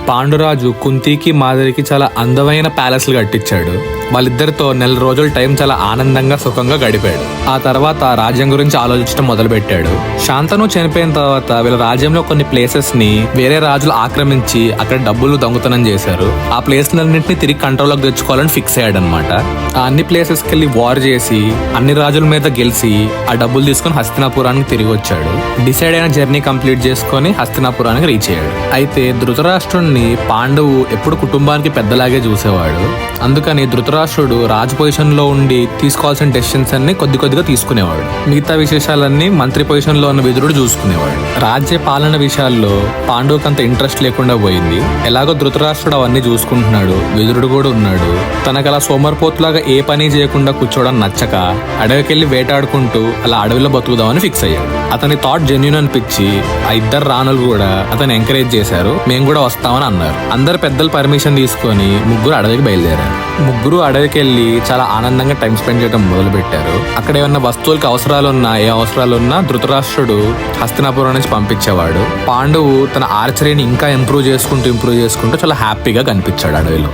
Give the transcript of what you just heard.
పాండురాజు కుంతికి మాధవికి చాలా అందమైన ప్యాలెస్లు కట్టించాడు. వాళ్ళిద్దరితో నెల రోజుల టైం చాలా ఆనందంగా సుఖంగా గడిపాడు. ఆ తర్వాత రాజ్యం గురించి ఆలోచించడం మొదలు పెట్టాడు. శాంతను చనిపోయిన తర్వాత వీళ్ళ రాజ్యంలో కొన్ని ప్లేసెస్ ని వేరే రాజులు ఆక్రమించి అక్కడ డబ్బులు దొంగతనం చేశారు. ఆ ప్లేస్లన్నింటినీ తిరిగి కంట్రోల్లోకి తెచ్చుకోవాలని ఫిక్స్ అయ్యాడు అనమాట. ఆ అన్ని ప్లేసెస్ కి వెళ్ళి వార్ చేసి అన్ని రాజుల మీద గెలిచి ఆ డబ్బులు తీసుకుని హస్తినాపురానికి తిరిగి వచ్చాడు. డిసైడ్ అయిన జర్నీ కంప్లీట్ చేసుకుని హస్తినాపురానికి రీచ్ అయ్యాడు. అయితే ధృతరాష్ట్రుడిని పాండవు ఎప్పుడు కుటుంబానికి పెద్దలాగే చూసేవాడు. అందుకని ధృతరాష్ట్రుడు రాజు పొజిషన్ లో ఉండి తీసుకోవాల్సిన డెసిషన్స్ అన్ని కొద్దిగా తీసుకునేవాడు. మిగతా విశేషాలన్నీ మంత్రి పొజిషన్ లో ఉన్న విదురుడు చూసుకునేవాడు. రాజ్య పాలన విషయాల్లో పాండవుకి అంత ఇంట్రెస్ట్ లేకుండా పోయింది. ఎలాగో ధృతరాష్ట్రుడు అవన్నీ చూసుకుంటున్నాడు, విదురుడు కూడా ఉన్నాడు. తనకు అలా సోమర్పోతులాగా ఏ పని చేయకుండా కూర్చోవడం నచ్చక అడవికెళ్ళి వేటాడుకుంటూ అలా అడవిలో బతుకుదామని ఫిక్స్ అయ్యాడు. అతని థాట్ జెన్యూన్ అనిపించి ఆ ఇద్దరు రాణులు కూడా అతను ఎంకరేజ్ చేశారు. మేము కూడా వస్తామని అన్నారు. అందరు పెద్దలు పర్మిషన్ తీసుకొని ముగ్గురు అడవికి బయలుదేరారు. ముగ్గురు అడవికి వెళ్ళి చాలా ఆనందంగా టైం స్పెండ్ చేయడం మొదలు పెట్టారు. అక్కడ ఏమన్నా వస్తువులకి ఏ అవసరాలున్నా ధృతరాష్ట్రుడు హస్తినాపురం నుంచి పంపించేవాడు. పాండవు తన ఆర్చరీని ఇంకా ఇంప్రూవ్ చేసుకుంటూ చాలా హ్యాపీగా కనిపించాడు అడవిలో.